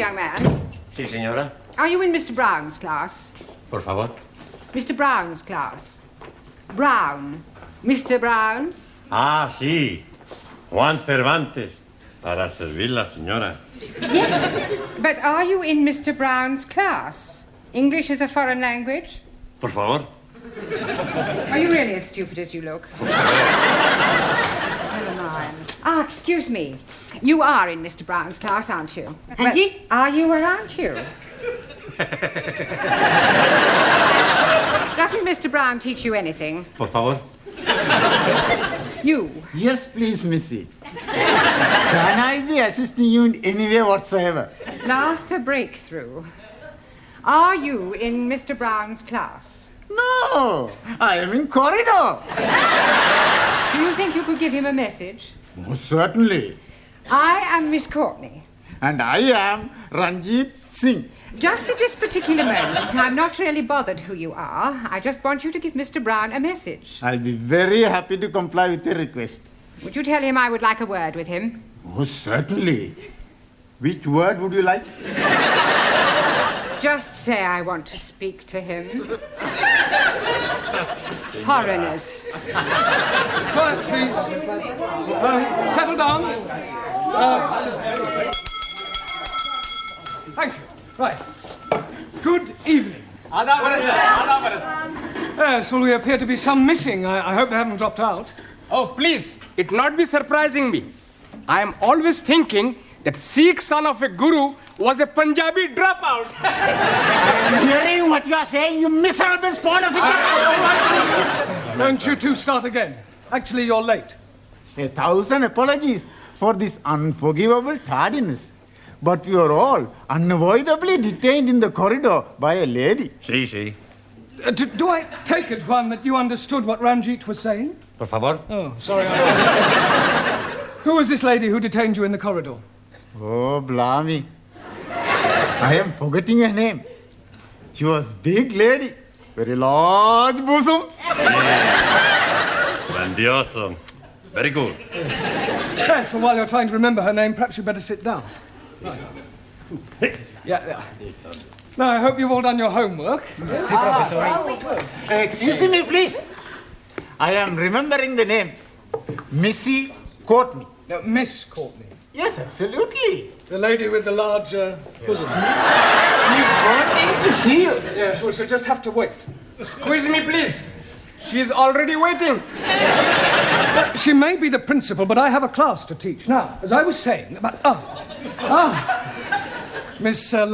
young man. Sí, señora. Are you in Mr. Brown's class? Por favor. Mr. Brown's class. Brown. Mr. Brown? Ah, sí. Juan Cervantes. Para servirla, señora. Yes. But are you in Mr. Brown's class? English is a foreign language? Por favor. Are you really as stupid as you look? Never mind. Ah, excuse me. You are in Mr. Brown's class, aren't you? Auntie? Are you or aren't you? Doesn't Mr. Brown teach you anything? Por favor. You. Yes, please, Missy. Can I be assisting you in any way whatsoever? Last a breakthrough. Are you in Mr. Brown's class? No, I am in corridor. Do you think you could give him a message? Most certainly. I am Miss Courtney. And I am Ranjit Singh. Just at this particular moment, I'm not really bothered who you are. I just want you to give Mr. Brown a message. I'll be very happy to comply with your request. Would you tell him I would like a word with him? Most certainly. Which word would you like? Just say I want to speak to him. Foreigners. Quiet, please. Settle down. Thank you. Right. Good evening. Yes, well, we appear to be some missing. I hope they haven't dropped out. Oh, please, it not be surprising me. I am always thinking that Sikh son of a guru was a Punjabi dropout. I'm hearing what you are saying, you miserable spawn of a... Don't you two start again. Actually, you're late. 1,000 apologies for this unforgivable tardiness. But we are all unavoidably detained in the corridor by a lady. Sí, sí. Do I take it, Juan, that you understood what Ranjit was saying? Por favor. Oh, sorry. Who was this lady who detained you in the corridor? Oh, blimey. I am forgetting her name. She was big lady, very large bosoms. Grandioso. Very good. Yes, well, while you're trying to remember her name, perhaps you'd better sit down. Right. Yeah. Now, I hope you've all done your homework. Excuse me, please. I am remembering the name. Missy Courtney. No, Miss Courtney. Yes, absolutely. The lady with the large bosom. She's wanting to see you. Yes, well, she'll just have to wait. Squeeze me, please. She's already waiting. She may be the principal, but I have a class to teach. Now, as I was saying about... Miss Miss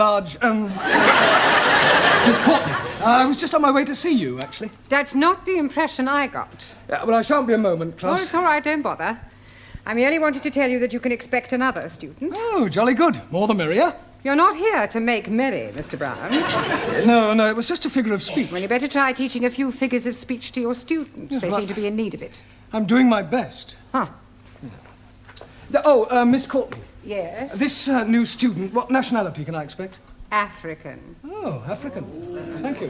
Courtney. I was just on my way to see you, actually. That's not the impression I got. Yeah, well, I shan't be a moment, Oh, class. it's all right, don't bother. I merely wanted to tell you that you can expect another student. Oh, jolly good. More the merrier. You're not here to make merry, Mr. Brown. No, it was just a figure of speech. Well, you better try teaching a few figures of speech to your students. Yes, They well, seem to be in need of it. I'm doing my best. Huh. Miss Courtney. Yes? This new student, what nationality can I expect? African. Oh, African. Thank you.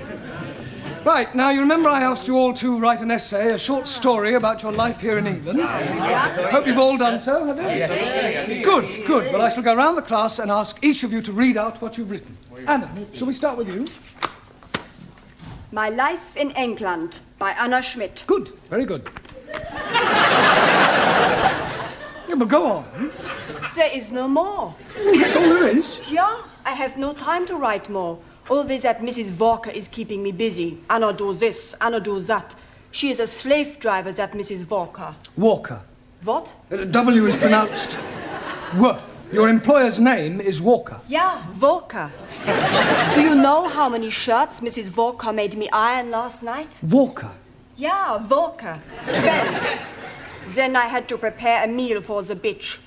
Right, now you remember I asked you all to write an essay, a short story about your life here in England? Hope you've all done so, have you? Yes. Good. Well, I shall go round the class and ask each of you to read out what you've written. Anna, shall we start with you? My Life in England by Anna Schmidt. Good, very good. Yeah, but go on. There is no more. That's all there is. Yeah, I have no time to write more. Always that Mrs. Walker is keeping me busy. Anna do this, Anna do that. She is a slave driver, that Mrs. Walker. Walker. What? W is pronounced W. Your employer's name is Walker. Yeah, Walker. Do you know how many shirts Mrs. Walker made me iron last night? Walker. Yeah, Walker. 12. Then I had to prepare a meal for the bitch.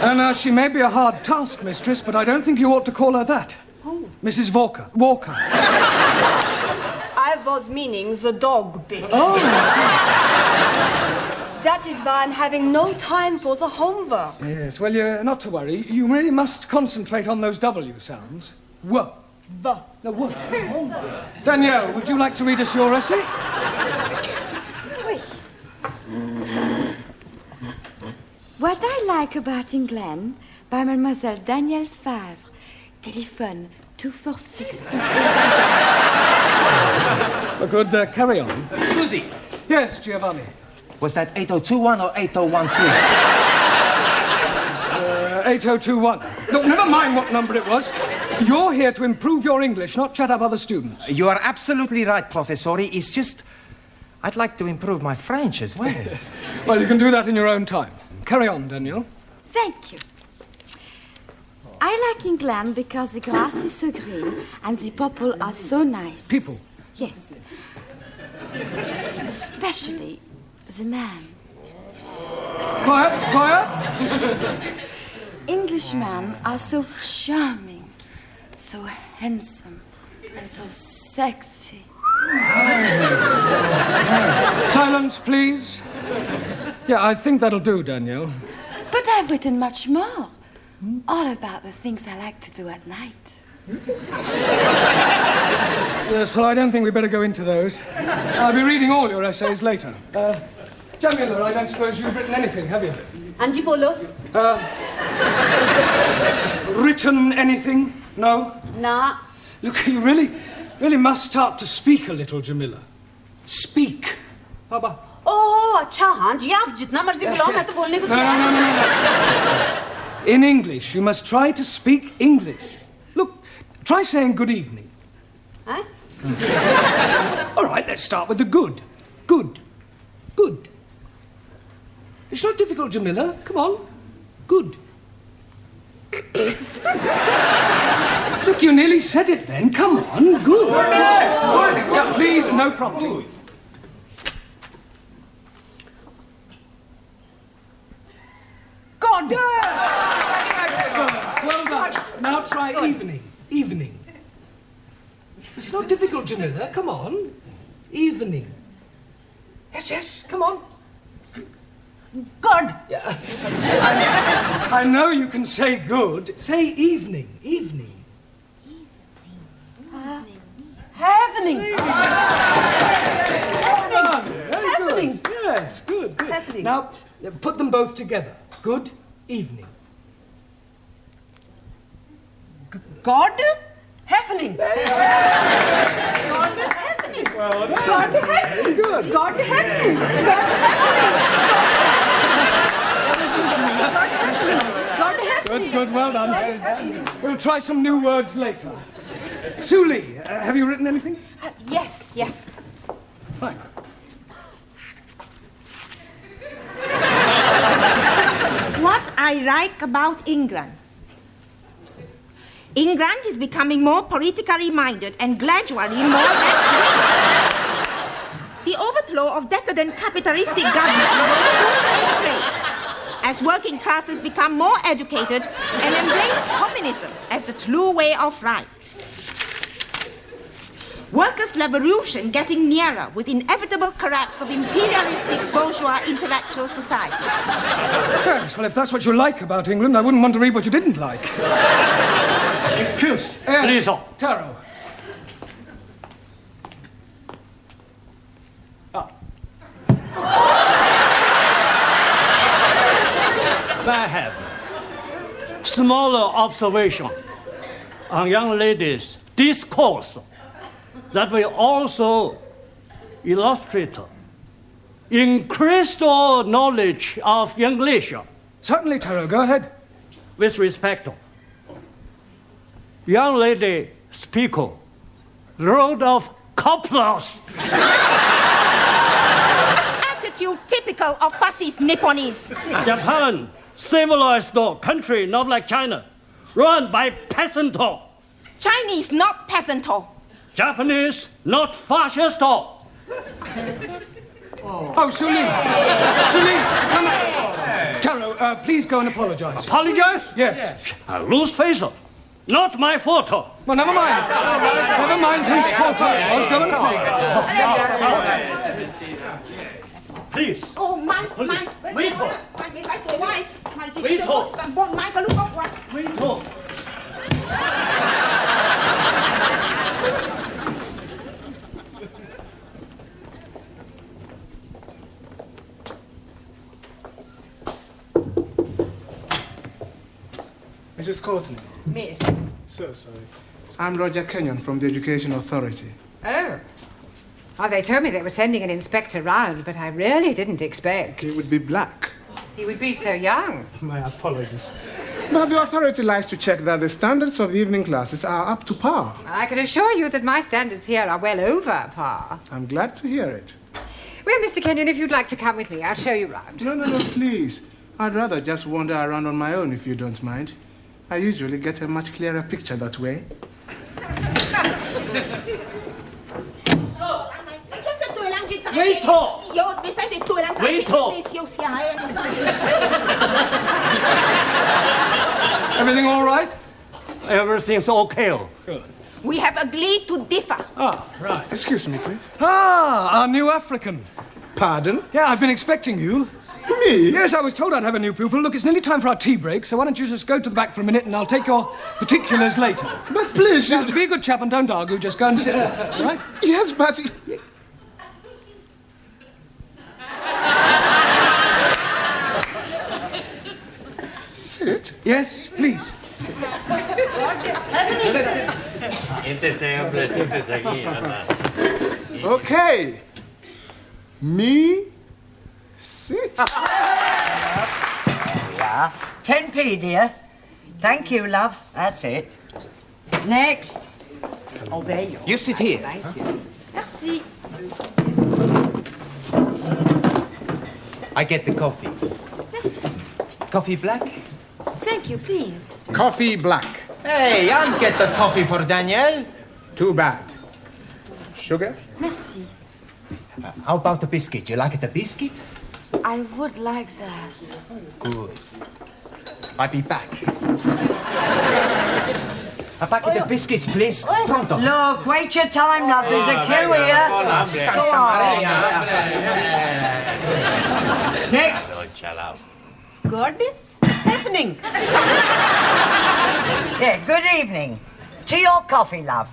And she may be a hard taskmistress, but I don't think you ought to call her that. Who? Mrs. Walker. Walker. I was meaning the dog bitch. Oh, That is why I'm having no time for the homework. yes. Well, you're not to worry. You really must concentrate on those W sounds. W. The. No, what? Danielle, would you like to read us your essay? What I like about England by Mademoiselle Danielle Favre. Telephone 246. Good, carry on. Scusi, Yes, Giovanni. was that 8021 or 8013? 8021. Look, never mind what number it was. You're here to improve your English, not chat up other students. You are absolutely right, Professori. It's just, I'd like to improve my French as well. Well, you can do that in your own time. Carry on, Daniel. Thank you. I like England because the grass is so green and the people are so nice. People? Yes. Especially the man. Quiet, quiet. Englishmen are so charming, so handsome, and so sexy. Silence, please. Yeah, I think that'll do, Danielle. But I've written much more. All about the things I like to do at night. Yes, well, I don't think we'd better go into those. I'll be reading all your essays later. Jamila, I don't suppose you've written anything, have you? Angie Polo? Written anything? No? Nah. Look, you really must start to speak a little, Jamila. Speak. How about... ओह अच्छा हाँ जी आप जितना मर्जी बुलाओ मैं तो बोलने को No. In English, you must try to speak English. Look, try saying good evening. हैं? All right, let's start with the good. Good. Good. It's not difficult, Jamila. Come on. Good. Look, you nearly said it then. Come on. Good. Yeah, please, no prompting. God. Excellent. Well done. Now try evening. Evening. It's not difficult, Jamila. Come on. Evening. Yes. Come on. God. I know you can say good. Say evening. Evening. Happening. Very Happening. good. Yes, good. Happening. Now, put them both together. Good evening. God. Happening. God happening. Well done. God happening. Good. God happening. God happening. Good, well done. We'll try some new words later. Suli, have you written anything? Yes. Fine. What I like about England. England is becoming more politically minded and gradually more left-wing. The overthrow of decadent capitalistic government will soon take place as working classes become more educated and embrace communism as the true way of life. Workers' revolution getting nearer with inevitable collapse of imperialistic bourgeois intellectual society. Yes, well, if that's what you like about England, I wouldn't want to read what you didn't like. Excuse, Yes, please. Taro. I have smaller observation on young ladies' discourse that will also illustrate increased knowledge of English. Certainly, Taro, go ahead. With respect, young lady speaker, load of couplers. Attitude typical of fascist Nipponese. Japan, civilized country, not like China, run by peasant. Chinese, not peasant. Japanese, not fascist. Oh, Suli, come on. Taro, please go and apologize. Apologize? Yes. I lose face. Not my fault. Well, never mind. Never mind whose fault it was. Go and apologize. Please. Oh, my. Wait. Courtney. Miss. So sorry. I'm Roger Kenyon from the Education Authority. Oh. Oh, they told me they were sending an inspector round, but I really didn't expect. He would be black. He would be so young. My apologies. But the authority likes to check that the standards of the evening classes are up to par. I can assure you that my standards here are well over par. I'm glad to hear it. Well, Mr. Kenyon, if you'd like to come with me, I'll show you round. No, please. I'd rather just wander around on my own if you don't mind. I usually get a much clearer picture that way. Everything all right? Everything's okay. Good. We have agreed to differ. Ah, right. Excuse me, please. Ah, our new African. Pardon? Yeah, I've been expecting you. Me? Yes, I was told I'd have a new pupil. Look, it's nearly time for our tea break, so why don't you just go to the back for a minute and I'll take your particulars later. But please, now, to be a good chap and don't argue, just go and sit there, all right? Yes, but... Sit? Yes, please. Okay. Me? Sit. Yeah. 10p, dear. Thank you, love. That's it. Next. Oh, there you are. You sit here. Thank you. Merci. I get the coffee. Yes. Coffee black? Thank you, please. Coffee black. Hey, I'll get the coffee for Danielle. Too bad. Sugar? Merci. How about the biscuit? You like the biscuit? I would like that. Good. I'll be back. A packet of biscuits, please. Pronto. Look, wait your time, love. There's a queue here. Go on. Next. Good evening. Yeah, good evening. Tea or coffee, love?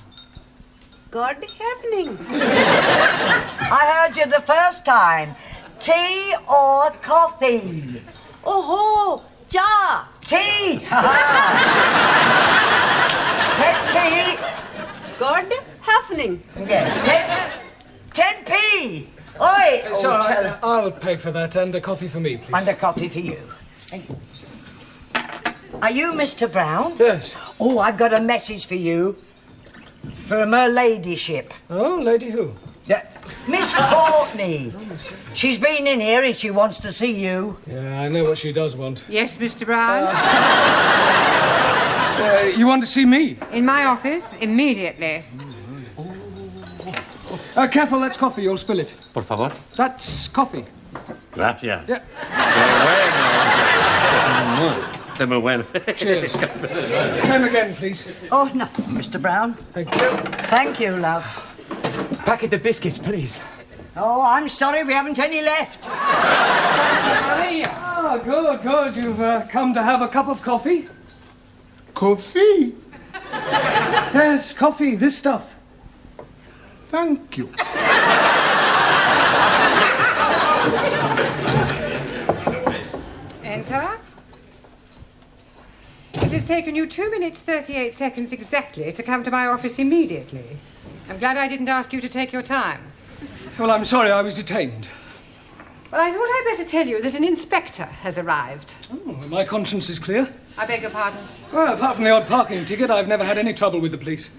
Good evening. I heard you the first time. Tea or coffee? Oh, cha. Tea. 10p. Good evening. Yeah, 10p. Oi. So Oh, tell- I'll pay for that and a coffee for me, please. And a coffee for you. Thank you. Are you Mr. Brown? Yes. Oh, I've got a message for you. From her ladyship. Oh, lady who? Yeah, Miss Courtney. She's been in here and she wants to see you. Yeah, I know what she does want. Yes, Mr. Brown? You want to see me? In my office, immediately. Careful, that's coffee. You'll spill it. Por favor. That's coffee. Gracias. Yeah. Qué muy bueno. Cheers. Same again, please. Oh, nothing, Mr. Brown. Thank you. Thank you, love. Packet of biscuits, please. Oh, I'm sorry, we haven't any left. Ah, good, good. You've come to have a cup of coffee? Coffee? Yes, coffee, this stuff. Thank you. Enter. It has taken you 2 minutes 38 seconds exactly to come to my office immediately. I'm glad I didn't ask you to take your time. Well, I'm sorry I was detained. Well, I thought I'd better tell you that an inspector has arrived. Oh, my conscience is clear. I beg your pardon. Well, apart from the odd parking ticket, I've never had any trouble with the police.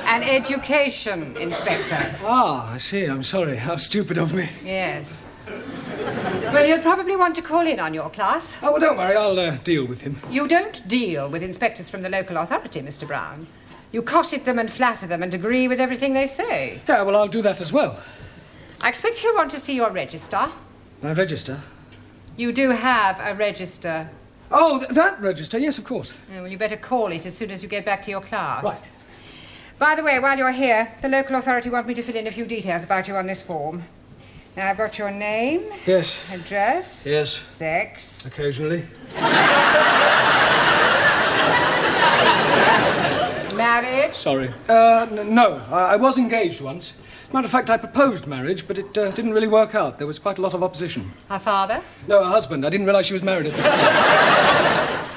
An education inspector. Ah, I see. I'm sorry. How stupid of me. Yes. Well, you'll probably want to call in on your class. Oh, well, don't worry. I'll deal with him. You don't deal with inspectors from the local authority, Mr. Brown. You cosset them and flatter them and agree with everything they say. Yeah, well, I'll do that as well. I expect he'll want to see your register. My register? You do have a register. Oh, that register? Yes, of course. Well, you better call it as soon as you get back to your class. Right. By the way, while you're here, the local authority want me to fill in a few details about you on this form. Now, I've got your name. Yes. Address. Yes. Sex. Occasionally. Married. Sorry. No. I was engaged once. Matter of fact, I proposed marriage, but it didn't really work out. There was quite a lot of opposition. Her father? No, her husband. I didn't realize she was married at the time.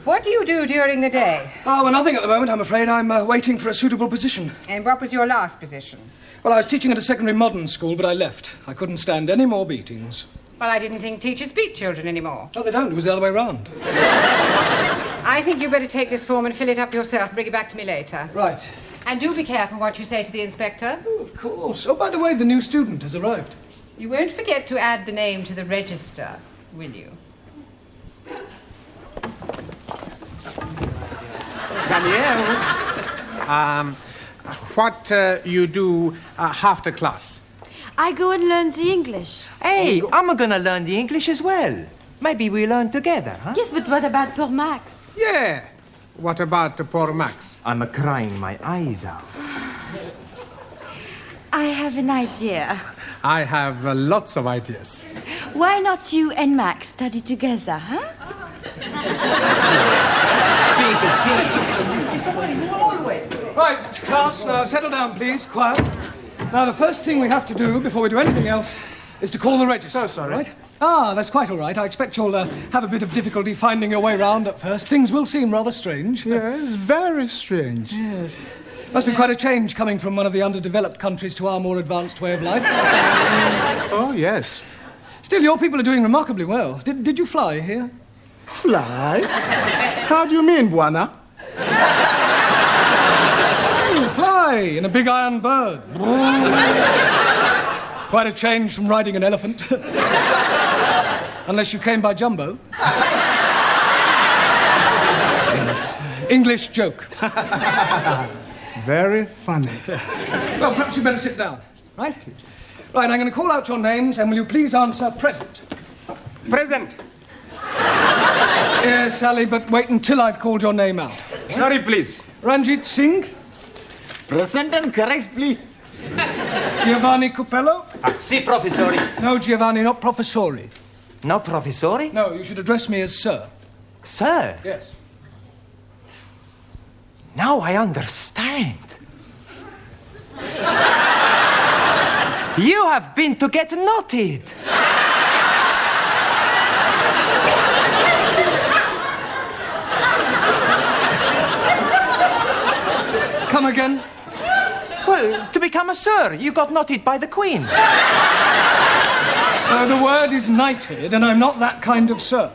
What do you do during the day? Oh, well, nothing at the moment, I'm afraid. I'm waiting for a suitable position. And what was your last position? Well, I was teaching at a secondary modern school, but I left. I couldn't stand any more beatings. Well, I didn't think teachers beat children anymore. Oh, they don't. It was the other way round. I think you better take this form and fill it up yourself. Bring it back to me later. Right. And do be careful what you say to the inspector. Oh, of course. Oh, by the way, the new student has arrived. You won't forget to add the name to the register, will you? Danielle, what you do after class? I go and learn the English. Hey, I'm gonna learn the English as well. Maybe we learn together, huh? Yes, but what about poor Max? Yeah. What about poor Max? I'm crying my eyes out. I have an idea. I have lots of ideas. Why not you and Max study together, huh? Right, class, now settle down, please. Quiet. Now, the first thing we have to do before we do anything else is to call the register. So sorry. Right? Ah, that's quite all right. I expect you'll have a bit of difficulty finding your way round at first. Things will seem rather strange. Yes, very strange. Yes. Must be quite a change coming from one of the underdeveloped countries to our more advanced way of life. Oh, yes. Still, your people are doing remarkably well. Did you fly here? Fly? How do you mean, Buana? Fly in a big iron bird. Quite a change from riding an elephant. Unless you came by jumbo. Yes. English joke. Very funny. Well, perhaps you better sit down, right? Right, I'm going to call out your names, and will you please answer present? Present. Yes, Sally, but wait until I've called your name out. Sorry, please. Ranjit Singh? Present and correct, please. Giovanni Cupello? Si, professori. No, Giovanni, not professori. No, professori? No, you should address me as sir. Sir? Yes. Now I understand. You have been to get knotted. Come again? Well, to become a sir, you got knotted by the Queen. The word is knighted, and I'm not that kind of sir.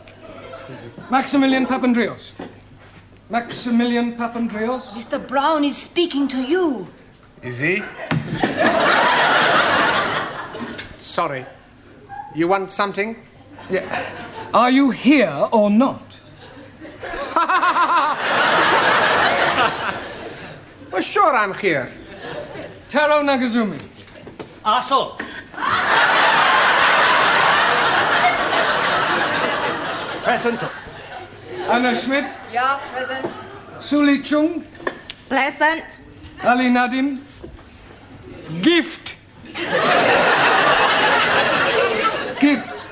Maximilian Papandreou. Maximilian Papandreou? Mr. Brown is speaking to you. Is he? Sorry. You want something? Yeah. Are you here or not? Well, sure I'm here. Taro Nagazumi. Aso. Present. Anna Schmidt. Yeah, present. Suli Chung. Present. Ali Nadim. Gift. Gift.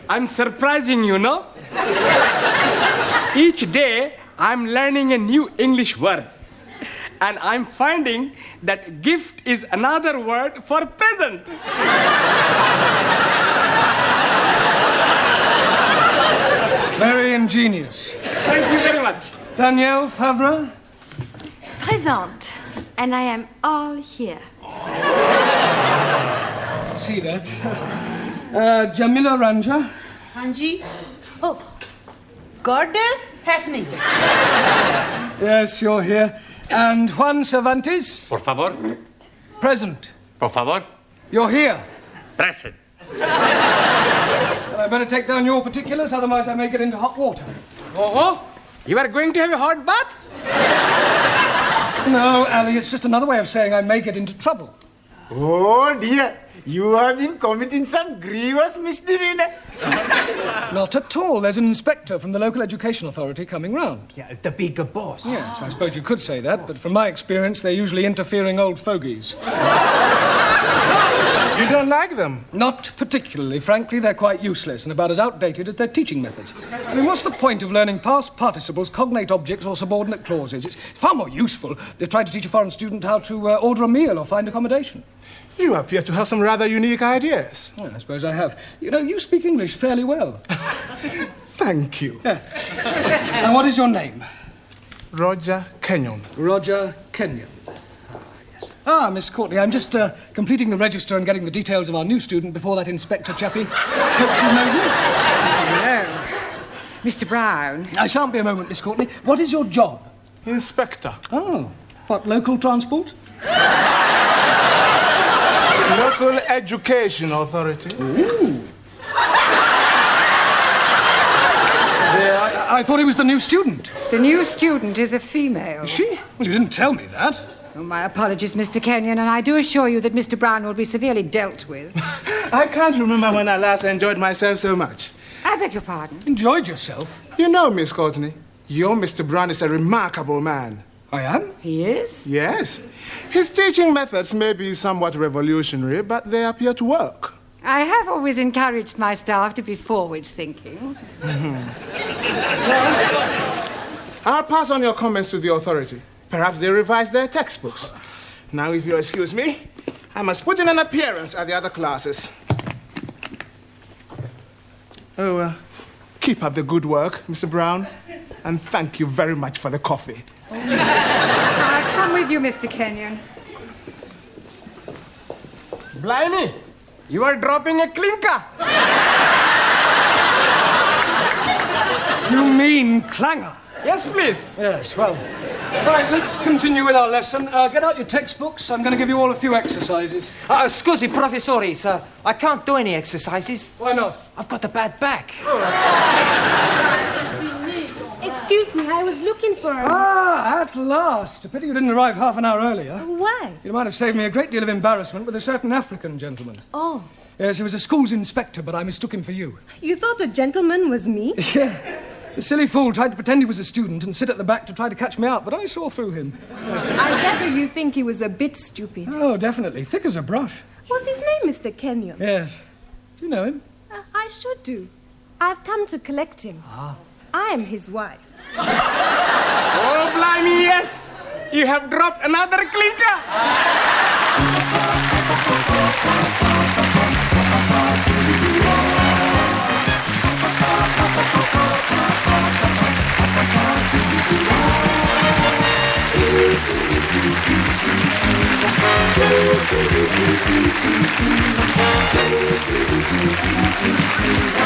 I'm surprising you, no? Each day, I'm learning a new English word. And I'm finding that gift is another word for present. Very ingenious. Thank you very much. Danielle Favre. Present. And I am all here. See that. Jamila Ranja. Hanji. Oh, Gordon Hefning. Yes, you're here. And Juan Cervantes. Por favor. Present. Por favor. You're here. Present. I better take down your particulars, otherwise I may get into hot water. Oh, you are going to have a hot bath? No, Ali, it's just another way of saying I may get into trouble. Oh dear, you have been committing some grievous misdemeanor. Not at all. There's an inspector from the local education authority coming round. Yeah, the bigger boss. Yes, I suppose you could say that, but from my experience, they're usually interfering old fogies. You don't like them? Not particularly. Frankly, they're quite useless and about as outdated as their teaching methods. I mean, what's the point of learning past participles, cognate objects, or subordinate clauses? It's far more useful than trying to teach a foreign student how to order a meal or find accommodation. You appear to have some rather unique ideas. Yeah, I suppose I have. You know, you speak English fairly well. Thank you. And what is your name? Roger Kenyon. Roger Kenyon. Miss Courtney, I'm just completing the register and getting the details of our new student before that inspector chappie pokes his nose in. Hello. Mr. Brown. I shan't be a moment, Miss Courtney. What is your job? Inspector. Oh, what, local transport? Local Education Authority. Ooh. I thought he was the new student. The new student is a female. Is she? Well, you didn't tell me that. Oh, my apologies, Mr. Kenyon, and I do assure you that Mr. Brown will be severely dealt with. I can't remember when I last enjoyed myself so much. I beg your pardon? Enjoyed yourself? You know, Miss Courtney, your Mr. Brown is a remarkable man. I am? He is? Yes. His teaching methods may be somewhat revolutionary, but they appear to work. I have always encouraged my staff to be forward-thinking. I'll pass on your comments to the authority. Perhaps they revise their textbooks. Now, if you'll excuse me, I must put in an appearance at the other classes. Keep up the good work, Mr. Brown, and thank you very much for the coffee. I'll come with you, Mr. Kenyon. Blimey, you are dropping a clinker. You mean clanger? Yes, please. Yes, well. Right, let's continue with our lesson. Get out your textbooks. I'm going to give you all a few exercises. Scusi, professore, sir. I can't do any exercises. Why not? I've got a bad back. Excuse me, I was looking for her. At last. A pity you didn't arrive half an hour earlier. Why? You might have saved me a great deal of embarrassment with a certain African gentleman. Oh. Yes, he was a school's inspector, but I mistook him for you. You thought a gentleman was me? Yeah. The silly fool tried to pretend he was a student and sit at the back to try to catch me out, but I saw through him. I gather you think he was a bit stupid. Oh, definitely. Thick as a brush. What's his name, Mr. Kenyon? Yes. Do you know him? I should do. I've come to collect him. I am his wife. Oh, blimey, yes. You have dropped another clinker. Thank you.